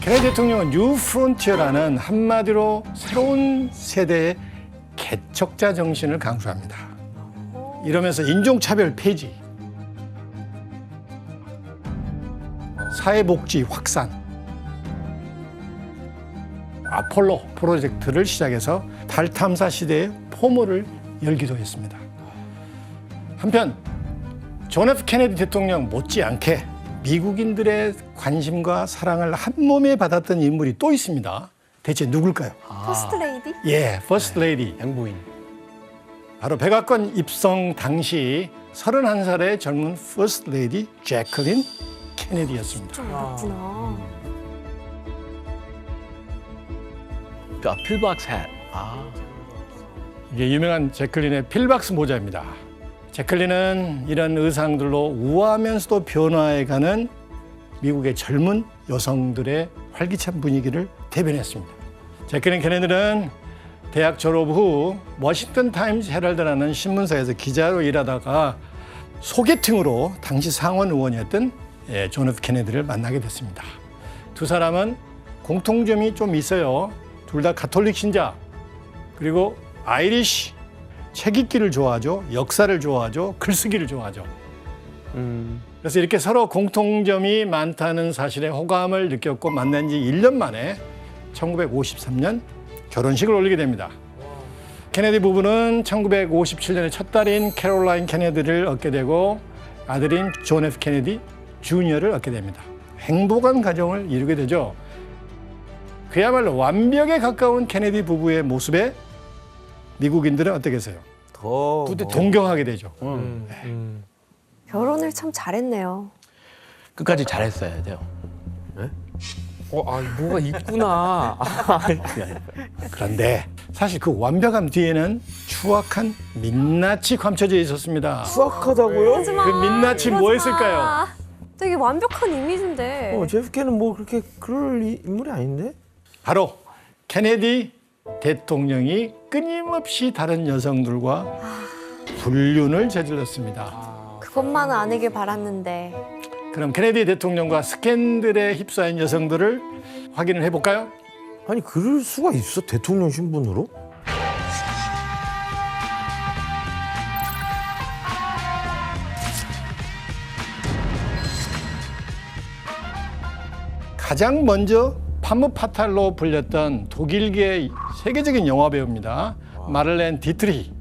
케네디 대통령은 뉴 프론티어라는 한마디로 새로운 세대의 개척자 정신을 강조합니다. 이러면서 인종차별 폐지, 사회복지 확산, 아폴로 프로젝트를 시작해서 달 탐사 시대의 포문을 열기도 했습니다. 한편 존 F 케네디 대통령 못지않게 미국인들의 관심과 사랑을 한 몸에 받았던 인물이 또 있습니다. 대체 누굴까요? 퍼스트 레이디? 예, 퍼스트 레이디. 양부인. 바로 백악관 입성 당시 31살의 젊은 퍼스트 레이디 제클린 케네디였습니다. 좀 어렵구나. 필박스 햇. 이게 유명한 제클린의 필박스 모자입니다. 제클린은 이런 의상들로 우아하면서도 변화해가는 미국의 젊은 여성들의 활기찬 분위기를 대변했습니다. 제클린 케네디는 대학 졸업 후 워싱턴 타임즈 헤럴드라는 신문사에서 기자로 일하다가 소개팅으로 당시 상원 의원이었던 존 F 케네디를 만나게 됐습니다. 두 사람은 공통점이 좀 있어요. 둘 다 가톨릭 신자, 그리고 아이리쉬, 책 읽기를 좋아하죠. 역사를 좋아하죠. 글쓰기를 좋아하죠. 그래서 이렇게 서로 공통점이 많다는 사실에 호감을 느꼈고 만난 지 1년 만에 1953년 결혼식을 올리게 됩니다. 케네디 부부는 1957년에 첫 딸인 캐롤라인 케네디를 얻게 되고 아들인 존 F 케네디 주니어를 얻게 됩니다. 행복한 가정을 이루게 되죠. 그야말로 완벽에 가까운 케네디 부부의 모습에 미국인들은 어떻겠어요? 더 동경하게 되죠. 결혼을 참 잘했네요. 끝까지 잘했어야 돼요. 뭐가 있구나. 그런데 사실 그 완벽함 뒤에는 추악한 민낯이 감춰져 있었습니다. 수학하다고요? 하지마. 그 민낯이 뭐였을까요? 되게 완벽한 이미지인데. 제프케는 뭐 그렇게 그럴 인물이 아닌데? 바로 케네디 대통령이 끊임없이 다른 여성들과 불륜을 저질렀습니다. 그것만은 안 하길 바랐는데. 그럼 케네디 대통령과 스캔들에 휩싸인 여성들을 확인을 해볼까요? 아니 그럴 수가 있어 대통령 신분으로? 가장 먼저 파무파탈로 불렸던 독일계 세계적인 영화배우입니다. 마를렌 디트리히.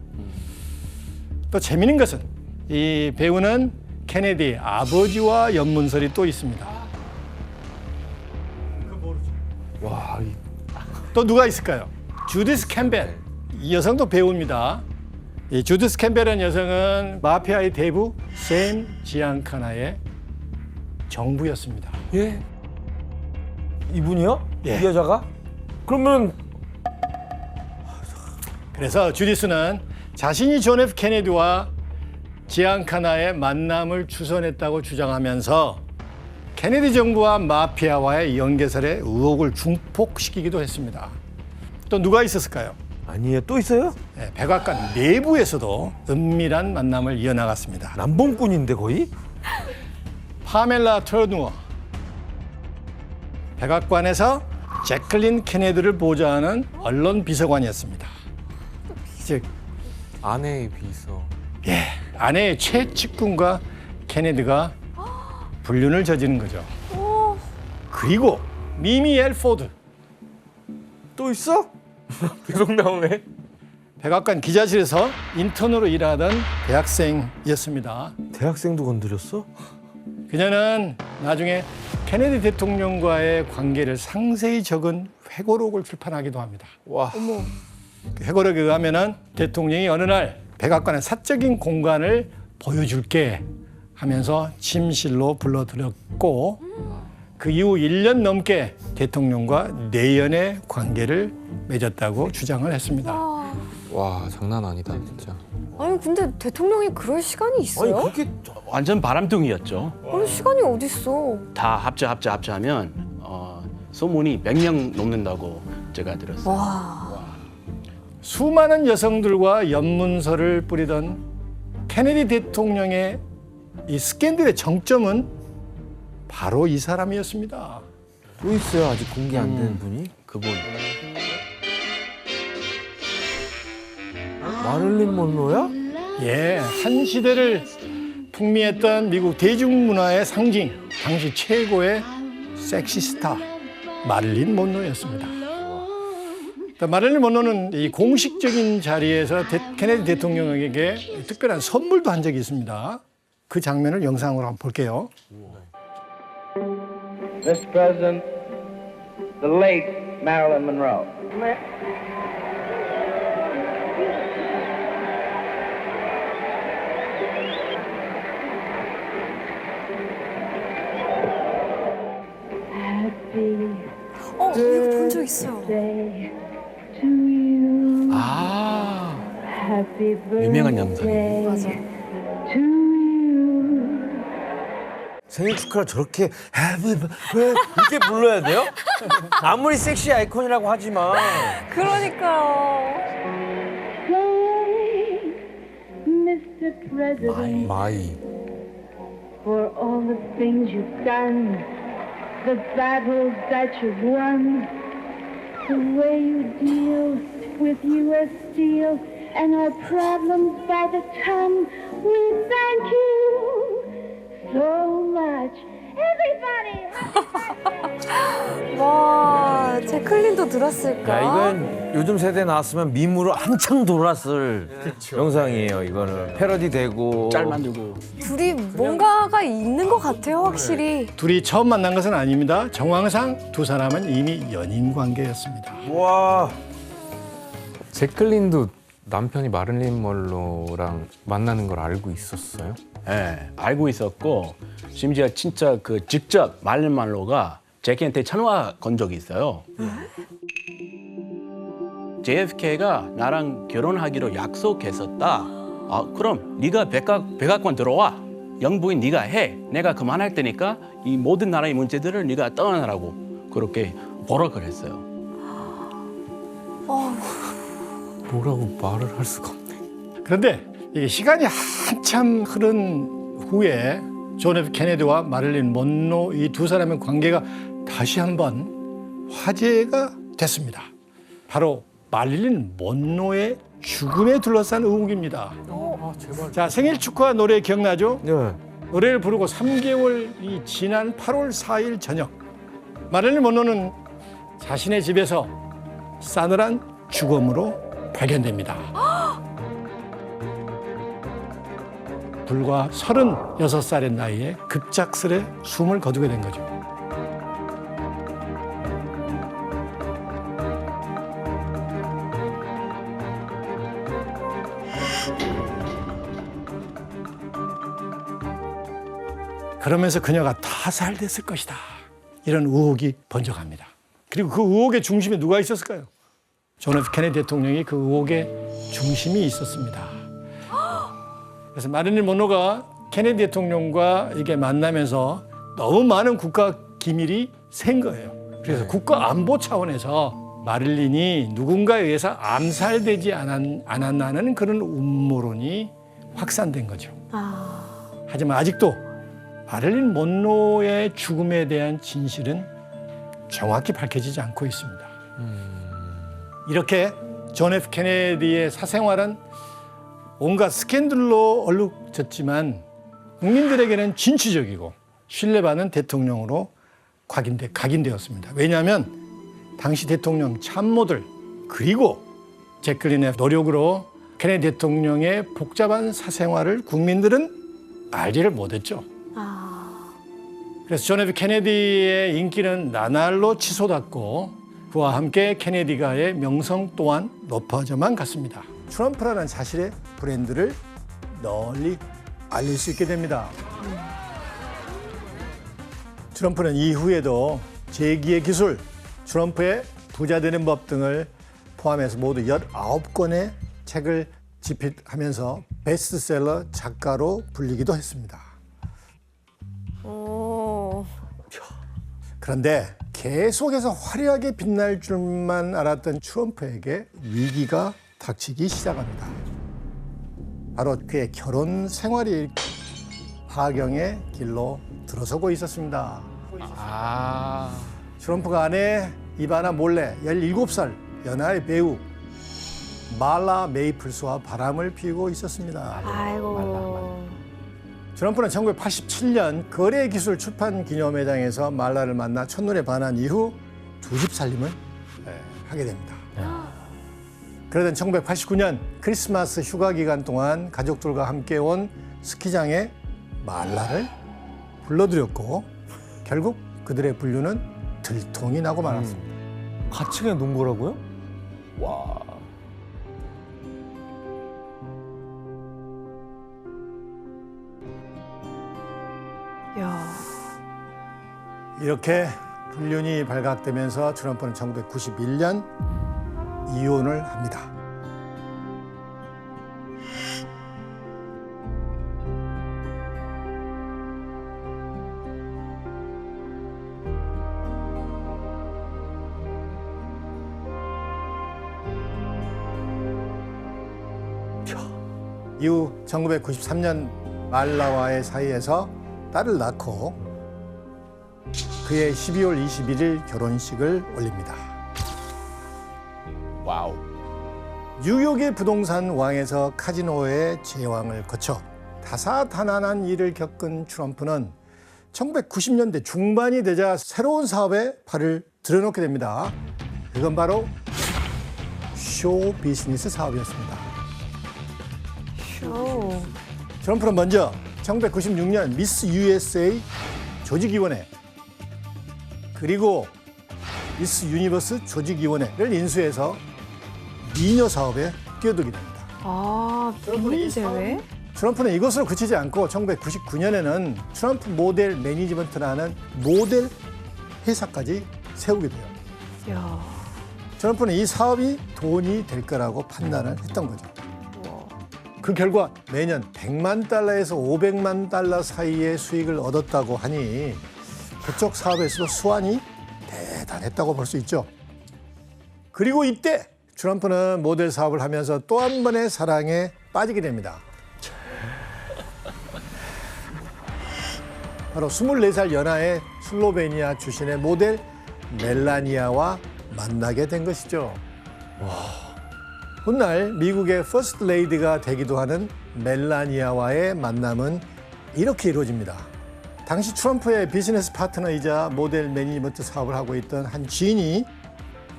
또 재미있는 것은 이 배우는 케네디 아버지와 연문설이 또 있습니다. 와, 또 누가 있을까요? 주디스 캠벨. 이 여성도 배우입니다. 이 주디스 캠벨이라는 여성은 마피아의 대부 샘 지앙카나의 정부였습니다. 예? 이분이요? 예. 이 여자가? 그러면 그래서 주디스는 자신이 존 F 케네디와 지앙카나의 만남을 주선했다고 주장하면서 케네디 정부와 마피아와의 연계설의 의혹을 중폭시키기도 했습니다. 또 누가 있었을까요? 아니에요. 또 있어요? 네, 백악관 내부에서도 은밀한 만남을 이어나갔습니다. 남봉꾼인데 거의? 파멜라 터누어. 백악관에서 제클린 케네디를 보좌하는 언론 비서관이었습니다. 즉, 아내의 비서. 아내의 최측근과 케네디가 불륜을 저지른 거죠. 그리고 미미 엘포드. 또 있어? 계속 나오네. 백악관 기자실에서 인턴으로 일하던 대학생이었습니다. 대학생도 건드렸어? 그녀는 나중에 케네디 대통령과의 관계를 상세히 적은 회고록을 출판하기도 합니다. 와. 그 회고록에 의하면은 대통령이 어느 날 백악관의 사적인 공간을 보여줄게 하면서 침실로 불러들였고 그 이후 1년 넘게 대통령과 내연의 관계를 맺었다고 주장을 했습니다. 와 장난 아니다 진짜. 아니 근데 대통령이 그럴 시간이 아니 있어요? 그렇게 완전 바람둥이였죠. 그럴 시간이 어딨어. 다 합자하면 소문이 100명 넘는다고 제가 들었어요. 와. 수많은 여성들과 연문서를 뿌리던 케네디 대통령의 이 스캔들의 정점은 바로 이 사람이었습니다. 또 있어요 아직 공개 안 된 분이? 그분 마릴린 먼로야? 예, 한 시대를 풍미했던 미국 대중문화의 상징, 당시 최고의 섹시 스타 마릴린 먼로였습니다. 마릴린 먼로는 이 공식적인 자리에서 케네디 대통령에게 특별한 선물도 한 적이 있습니다. 그 장면을 영상으로 한번 볼게요. Mr. President, the late Marilyn Monroe. 이거 본 적 있어요. 아 유명한 영상이에요. 맞아. 생일 축하를 저렇게 왜 이렇게 불러야 돼요? 아무리 섹시 아이콘이라고 하지만 그러니까요. Mr. President, 마이 for all the things you've done, the battles that you've won, the way you deal with U.S. Steel and our problems by the ton, we thank you so much. Everybody! 와, 제클린도 들었을까? 야 이건 요즘 세대에 나왔으면 밈으로 한창 돌았을 영상이에요. 이거는 패러디되고 짤 만들고 둘이 뭔가가 있는 것 같아요, 확실히. 둘이 처음 만난 것은 아닙니다. 정황상 두 사람은 이미 연인 관계였습니다. 와 제클린도 남편이 마릴린 먼로랑 만나는 걸 알고 있었어요? 예, 알고 있었고 심지어 진짜 그 직접 마릴린 먼로가 제키한테 전화 건 적이 있어요. JFK가 나랑 결혼하기로 약속했었다. 아, 그럼 네가 백악관 들어와. 영부인 네가 해. 내가 그만할 테니까 이 모든 나라의 문제들을 네가 떠나라고 그렇게 버럭을 했어요. 뭐라고 말을 할 수가 없네. 그런데 이게 시간이 한참 흐른 후에 존 F 케네디와 마릴린 먼로 이 두 사람의 관계가 다시 한번 화제가 됐습니다. 바로 마릴린 먼로의 죽음에 둘러싼 의혹입니다. 자, 생일 축하 노래 기억나죠? 네. 노래를 부르고 3개월이 지난 8월 4일 저녁 마릴린 먼로는 자신의 집에서 싸늘한 죽음으로 발견됩니다. 불과 36살의 나이에 급작스레 숨을 거두게 된 거죠. 그러면서 그녀가 타살됐을 것이다. 이런 의혹이 번져갑니다. 그리고 그 의혹의 중심에 누가 있었을까요? 존 F 케네디 대통령이 그 의혹의 중심이 있었습니다. 그래서 마릴린 먼로가 케네디 대통령과 이게 만나면서 너무 많은 국가 기밀이 생 거예요. 그래서 국가 안보 차원에서 마릴린이 누군가에 의해서 암살되지 않았나는 그런 음모론이 확산된 거죠. 하지만 아직도 마릴린 먼로의 죽음에 대한 진실은 정확히 밝혀지지 않고 있습니다. 이렇게 존 F 케네디의 사생활은 온갖 스캔들로 얼룩졌지만 국민들에게는 진취적이고 신뢰받는 대통령으로 각인되었습니다. 왜냐하면 당시 대통령 참모들 그리고 제클린의 노력으로 케네디 대통령의 복잡한 사생활을 국민들은 알지를 못했죠. 그래서 존 F 케네디의 인기는 나날로 치솟았고 그와 함께 케네디가의 명성 또한 높아져만 갔습니다. 트럼프라는 사실의 브랜드를 널리 알릴 수 있게 됩니다. 트럼프는 이후에도 제2의 기술, 트럼프의 부자 되는 법 등을 포함해서 모두 19권의 책을 집필하면서 베스트셀러 작가로 불리기도 했습니다. 그런데 계속해서 화려하게 빛날 줄만 알았던 트럼프에게 위기가 닥치기 시작합니다. 바로 그의 결혼 생활이 파경의 길로 들어서고 있었습니다. 트럼프가 아내 이바나 몰래 17살 연하의 배우 말라 메이플스와 바람을 피우고 있었습니다. 아이고. 트럼프는 1987년 거래기술 출판 기념회장에서 말라를 만나 첫눈에 반한 이후 두 집 살림을 하게 됩니다. 그러던 1989년 크리스마스 휴가 기간 동안 가족들과 함께 온 스키장에 말라를 불러들였고 결국 그들의 분류는 들통이 나고 말았습니다. 같이 그냥 논 거라고요? 야. 이렇게 불륜이 발각되면서 트럼프는 1991년 이혼을 합니다. 이후 1993년 말라와의 사이에서 딸을 낳고 그의 12월 21일 결혼식을 올립니다. 와우. 뉴욕의 부동산 왕에서 카지노의 제왕을 거쳐 다사다난한 일을 겪은 트럼프는 1990년대 중반이 되자 새로운 사업에 발을 들여놓게 됩니다. 그건 바로 쇼 비즈니스 사업이었습니다. 쇼. 트럼프는 먼저 1996년 미스 USA 조직위원회 그리고 미스 유니버스 조직위원회를 인수해서 미녀 사업에 뛰어들게 됩니다. 아, 비밀 대회? 트럼프는 이것으로 그치지 않고 1999년에는 트럼프 모델 매니지먼트라는 모델 회사까지 세우게 돼요. 야. 트럼프는 이 사업이 돈이 될 거라고 판단을 했던 거죠. 그 결과 매년 100만 달러에서 500만 달러 사이의 수익을 얻었다고 하니 그쪽 사업에서도 수완이 대단했다고 볼 수 있죠. 그리고 이때 트럼프는 모델 사업을 하면서 또 한 번의 사랑에 빠지게 됩니다. 바로 24살 연하의 슬로베니아 출신의 모델 멜라니아와 만나게 된 것이죠. 훗날 미국의 퍼스트 레이디가 되기도 하는 멜라니아와의 만남은 이렇게 이루어집니다. 당시 트럼프의 비즈니스 파트너이자 모델 매니지먼트 사업을 하고 있던 한 지인이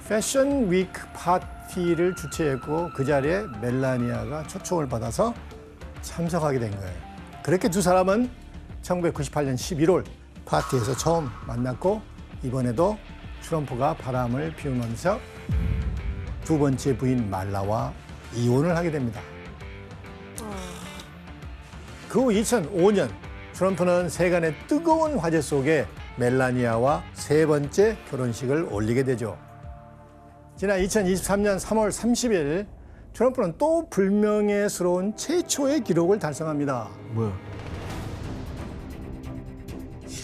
패션 위크 파티를 주최했고 그 자리에 멜라니아가 초청을 받아서 참석하게 된 거예요. 그렇게 두 사람은 1998년 11월 파티에서 처음 만났고 이번에도 트럼프가 바람을 피우면서 두 번째 부인 말라와 이혼을 하게 됩니다. 그 후 2005년 트럼프는 세간의 뜨거운 화제 속에 멜라니아와 세 번째 결혼식을 올리게 되죠. 지난 2023년 3월 30일 트럼프는 또 불명예스러운 최초의 기록을 달성합니다. 뭐야?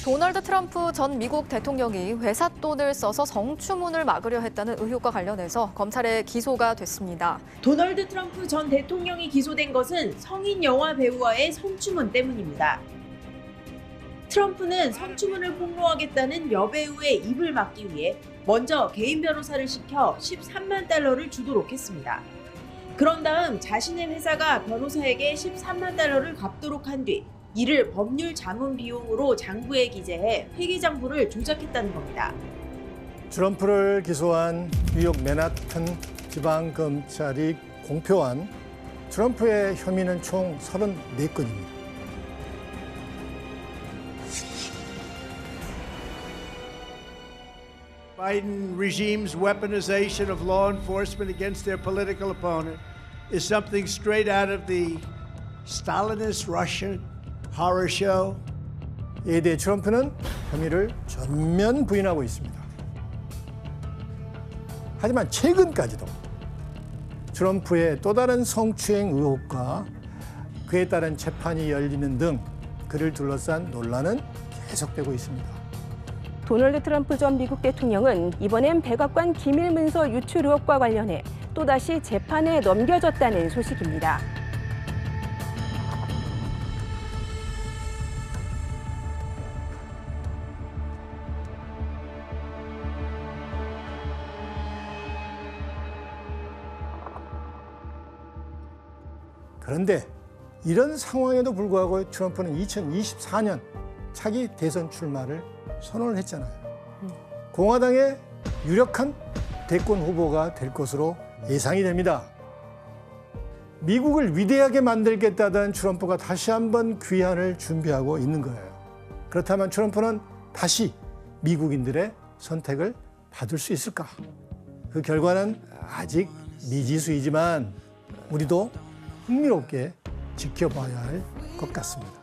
도널드 트럼프 전 미국 대통령이 회사 돈을 써서 성추문을 막으려 했다는 의혹과 관련해서 검찰에 기소가 됐습니다. 도널드 트럼프 전 대통령이 기소된 것은 성인 영화 배우와의 성추문 때문입니다. 트럼프는 성추문을 폭로하겠다는 여배우의 입을 막기 위해 먼저 개인 변호사를 시켜 13만 달러를 주도록 했습니다. 그런 다음 자신의 회사가 변호사에게 13만 달러를 갚도록 한 뒤 이를 법률 자문 비용으로 장부에 기재해 회계장부를 조작했다는 겁니다. 트럼프를 기소한 뉴욕 맨하튼 지방검찰이 공표한 트럼프의 혐의는 총 34건입니다. Biden regime's weaponization of law enforcement against their political opponent is something straight out of the Stalinist Russian horror show. 이에 대해 트럼프는 혐의를 전면 부인하고 있습니다. 하지만 최근까지도 트럼프의 또 다른 성추행 의혹과 그에 따른 재판이 열리는 등 그를 둘러싼 논란은 계속되고 있습니다. 도널드 트럼프 전 미국 대통령은 이번엔 백악관 기밀 문서 유출 의혹과 관련해 또다시 재판에 넘겨졌다는 소식입니다. 그런데 이런 상황에도 불구하고 트럼프는 2024년 차기 대선 출마를 선언을 했잖아요. 공화당의 유력한 대권 후보가 될 것으로 예상이 됩니다. 미국을 위대하게 만들겠다던 트럼프가 다시 한번 귀환을 준비하고 있는 거예요. 그렇다면 트럼프는 다시 미국인들의 선택을 받을 수 있을까? 그 결과는 아직 미지수이지만 우리도 흥미롭게 지켜봐야 할 것 같습니다.